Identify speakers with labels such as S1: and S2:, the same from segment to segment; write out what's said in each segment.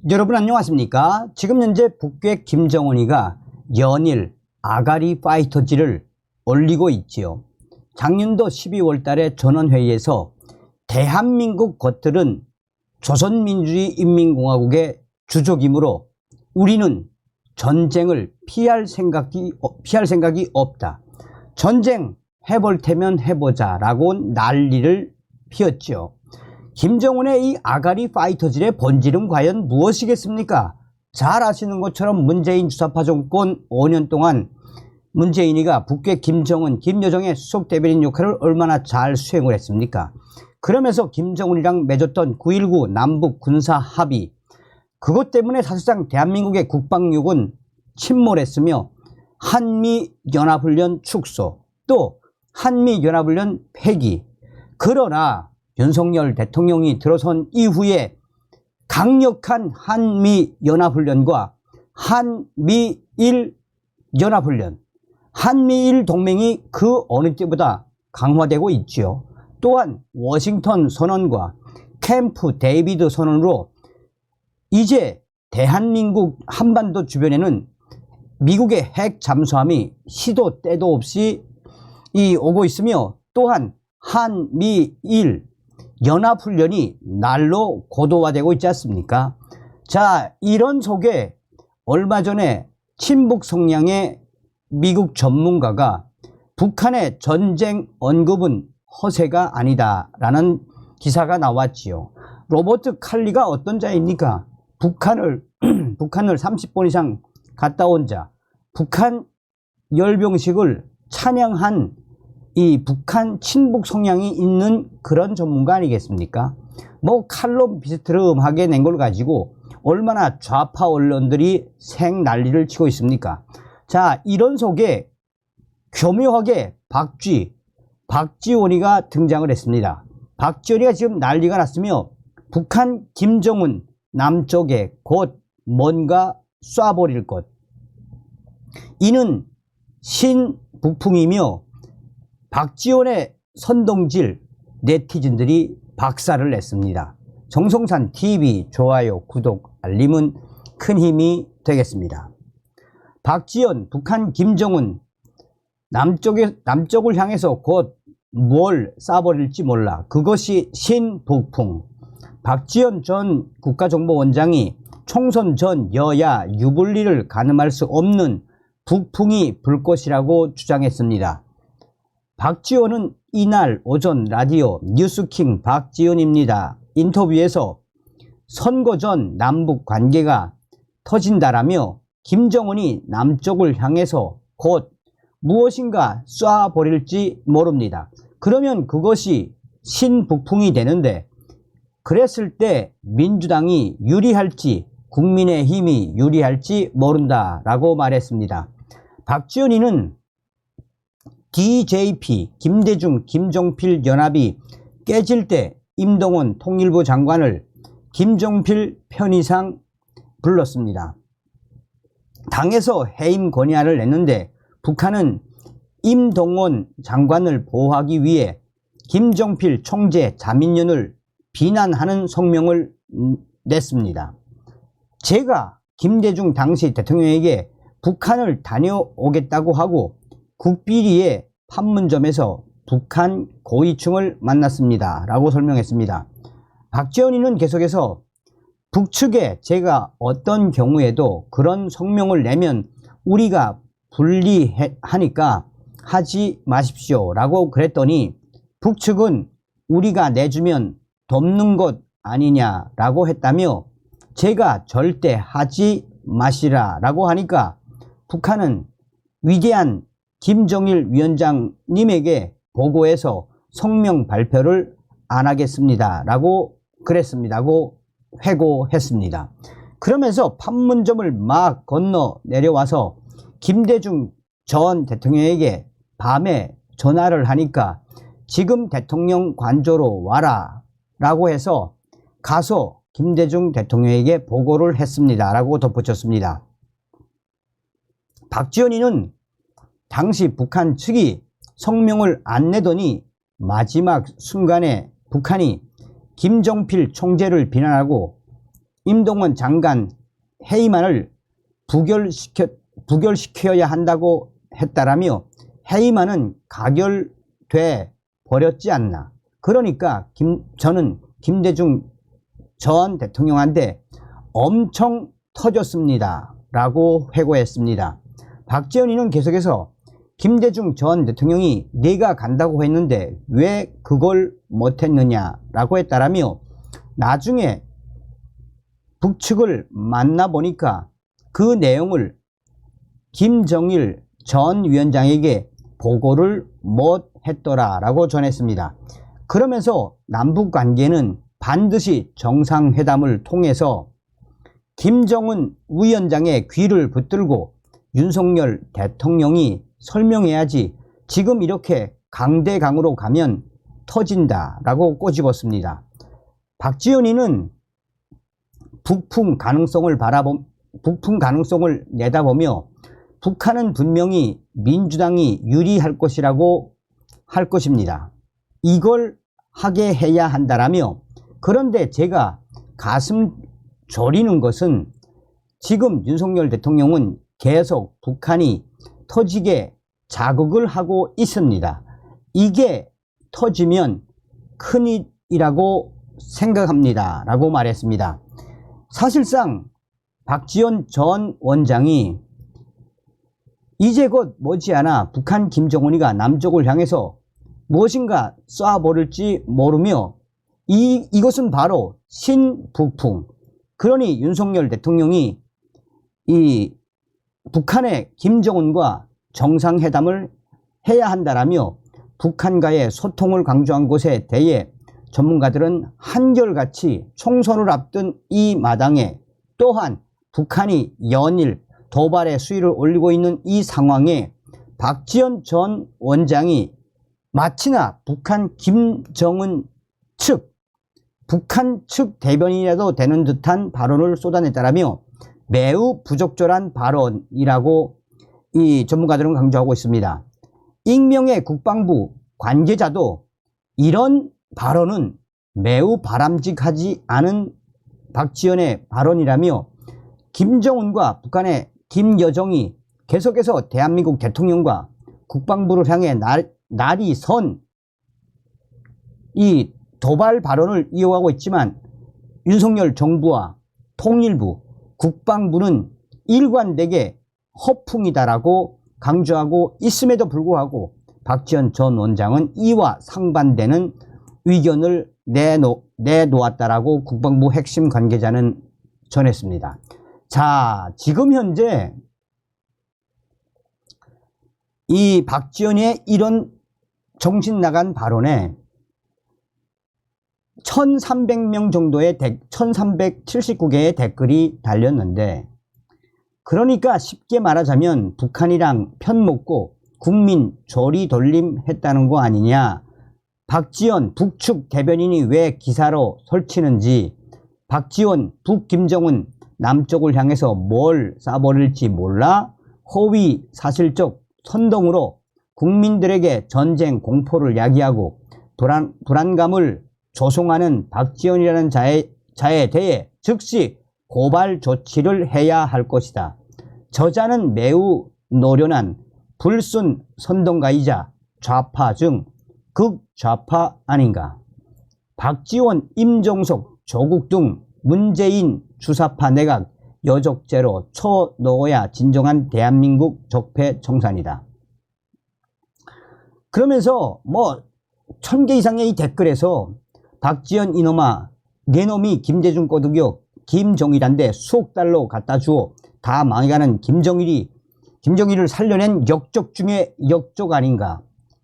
S1: 여러분 안녕하십니까? 지금 현재 북괴 김정은이가 연일 아가리 파이터즈를 올리고 있지요. 작년도 12월 달에 전원회의에서 대한민국 것들은 조선민주주의인민공화국의 주적이므로 우리는 전쟁을 피할 생각이 없다. 전쟁 해볼 테면 해보자 라고 난리를 피웠죠. 김정은의 이 아가리 파이터즈의 본질은 과연 무엇이겠습니까? 잘 아시는 것처럼 문재인 주사파 정권 5년 동안 문재인이가 북괴 김정은, 김여정의 수석 대변인 역할을 얼마나 잘 수행을 했습니까? 그러면서 김정은이랑 맺었던 9.19 남북 군사 합의, 그것 때문에 사실상 대한민국의 국방력은 침몰했으며 한미연합훈련 축소, 또 한미연합훈련 폐기. 그러나 윤석열 대통령이 들어선 이후에 강력한 한미연합훈련과 한미일 연합훈련, 한미일 동맹이 그 어느 때보다 강화되고 있지요. 또한 워싱턴 선언과 캠프 데이비드 선언으로 이제 대한민국 한반도 주변에는 미국의 핵 잠수함이 시도 때도 없이 오고 있으며, 또한 한미일 연합훈련이 날로 고도화되고 있지 않습니까? 자, 이런 속에 얼마 전에 친북 성향의 미국 전문가가 북한의 전쟁 언급은 허세가 아니다라는 기사가 나왔지요. 로버트 칼리가 어떤 자입니까? 북한을 30번 이상 갔다 온 자, 북한 열병식을 찬양한 이 북한 친북 성향이 있는 그런 전문가 아니겠습니까? 뭐 칼럼 비스트름하게 낸 걸 가지고 얼마나 좌파 언론들이 생 난리를 치고 있습니까? 자, 이런 속에 교묘하게 박지원이가 등장을 했습니다. 박지원이가 지금 난리가 났으며 북한 김정은 남쪽에 곧 뭔가 쏴버릴 것. 이는 신북풍이며 박지원의 선동질 네티즌들이 박살을 냈습니다. 정성산 TV 좋아요, 구독, 알림은 큰 힘이 되겠습니다. 박지원, 북한 김정은 남쪽을 향해서 곧 뭘 쏴버릴지 몰라. 그것이 신북풍. 박지원 전 국가정보원장이 총선 전 여야 유불리를 가늠할 수 없는 북풍이 불 것이라고 주장했습니다. 박지원은 이날 오전 라디오 뉴스킹 박지원입니다. 인터뷰에서 선거 전 남북 관계가 터진다라며 김정은이 남쪽을 향해서 곧 무엇인가 쏴버릴지 모릅니다. 그러면 그것이 신북풍이 되는데, 그랬을 때 민주당이 유리할지 국민의힘이 유리할지 모른다라고 말했습니다. 박지원이는 DJP, 김대중, 김종필 연합이 깨질 때 임동원 통일부 장관을 김종필 편의상 불렀습니다. 당에서 해임 건의안을 냈는데 북한은 임동원 장관을 보호하기 위해 김종필 총재 자민련을 비난하는 성명을 냈습니다. 제가 김대중 당시 대통령에게 북한을 다녀오겠다고 하고 국비리의 판문점에서 북한 고위층을 만났습니다 라고 설명했습니다. 박지원이는 계속해서 북측에 제가 어떤 경우에도 그런 성명을 내면 우리가 불리하니까 하지 마십시오 라고 그랬더니 북측은 우리가 내주면 돕는 것 아니냐라고 했다며 제가 절대 하지 마시라 라고 하니까 북한은 위대한 김정일 위원장님에게 보고해서 성명 발표를 안 하겠습니다 라고 그랬습니다고 회고했습니다. 그러면서 판문점을 막 건너 내려와서 김대중 전 대통령에게 밤에 전화를 하니까 지금 대통령 관저로 와라 라고 해서 가서 김대중 대통령에게 보고를 했습니다 라고 덧붙였습니다. 박지원이는 당시 북한 측이 성명을 안 내더니 마지막 순간에 북한이 김종필 총재를 비난하고 임동원 장관 해임안을 부결시켜야 한다고 했다라며 해임안은 가결돼 버렸지 않나. 그러니까 저는 김대중 전 대통령한테 엄청 터졌습니다 라고 회고했습니다. 박지원이는 계속해서 김대중 전 대통령이 내가 간다고 했는데 왜 그걸 못했느냐라고 했다라며 나중에 북측을 만나보니까 그 내용을 김정일 전 위원장에게 보고를 못했더라라고 전했습니다. 그러면서 남북관계는 반드시 정상회담을 통해서 김정은 위원장의 귀를 붙들고 윤석열 대통령이 설명해야지 지금 이렇게 강대강으로 가면 터진다라고 꼬집었습니다. 박지원이는 북풍 가능성을 내다보며 북한은 분명히 민주당이 유리할 것이라고 할 것입니다. 이걸 하게 해야 한다라며, 그런데 제가 가슴 졸이는 것은 지금 윤석열 대통령은 계속 북한이 터지게 자극을 하고 있습니다. 이게 터지면 큰일이라고 생각합니다 라고 말했습니다. 사실상 박지원 전 원장이 이제 곧 머지않아 북한 김정은이가 남쪽을 향해서 무엇인가 쏴버릴지 모르며 이것은 바로 신북풍, 그러니 윤석열 대통령이 이 북한의 김정은과 정상회담을 해야 한다라며 북한과의 소통을 강조한 것에 대해 전문가들은 한결같이 총선을 앞둔 이 마당에, 또한 북한이 연일 도발의 수위를 올리고 있는 이 상황에 박지원 전 원장이 마치나 북한 김정은 측, 북한 측 대변인이라도 되는 듯한 발언을 쏟아냈다라며 매우 부적절한 발언이라고 이 전문가들은 강조하고 있습니다. 익명의 국방부 관계자도 이런 발언은 매우 바람직하지 않은 박지원의 발언이라며 김정은과 북한의 김여정이 계속해서 대한민국 대통령과 국방부를 향해 날이 선 이 도발 발언을 이어가고 있지만 윤석열 정부와 통일부, 국방부는 일관되게 허풍이다라고 강조하고 있음에도 불구하고 박지원 전 원장은 이와 상반되는 의견을 내놓았다라고 국방부 핵심 관계자는 전했습니다. 자, 지금 현재 이 박지원의 이런 정신 나간 발언에 1300명 정도의 1379개의 댓글이 달렸는데, 그러니까 쉽게 말하자면 북한이랑 편먹고 국민 조리돌림 했다는 거 아니냐. 박지원 북측 대변인이 왜 기사로 설치는지, 박지원 북김정은 남쪽을 향해서 뭘 쏴버릴지 몰라 허위 사실적 선동으로 국민들에게 전쟁 공포를 야기하고 불안감을 조성하는 박지원이라는 자에 대해 즉시 고발 조치를 해야 할 것이다. 저자는 매우 노련한 불순 선동가이자 좌파 중 극좌파 아닌가. 박지원, 임종석, 조국 등 문재인 주사파 내각 여적죄로 쳐넣어야 진정한 대한민국 적폐청산이다. 그러면서 뭐 1000개 이상의 이 댓글에서 박지원 이놈아, 내 놈이 김대중 꼬드겨 김정일한테 수억 달러 갖다 주어 다 망해가는 김정일을 살려낸 역적 중에 역적 아닌가.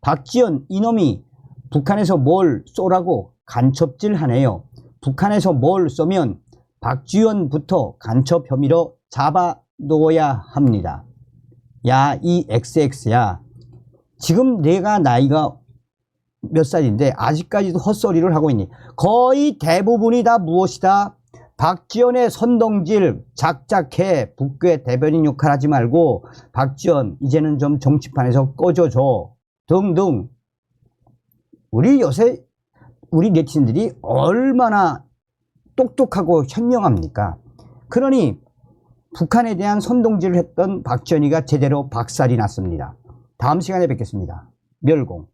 S1: 박지원 이놈이 북한에서 뭘 쏘라고 간첩질 하네요. 북한에서 뭘 쏘면 박지원부터 간첩 혐의로 잡아놓아야 합니다. 야, 이 XX야, 지금 내가 나이가 몇 살인데 아직까지도 헛소리를 하고 있니? 거의 대부분이 다 무엇이다? 박지원의 선동질 작작해. 북괴 대변인 역할 하지 말고 박지원 이제는 좀 정치판에서 꺼져줘 등등. 우리 요새 우리 네티즌들이 얼마나 똑똑하고 현명합니까? 그러니 북한에 대한 선동질을 했던 박지원이가 제대로 박살이 났습니다. 다음 시간에 뵙겠습니다. 멸공.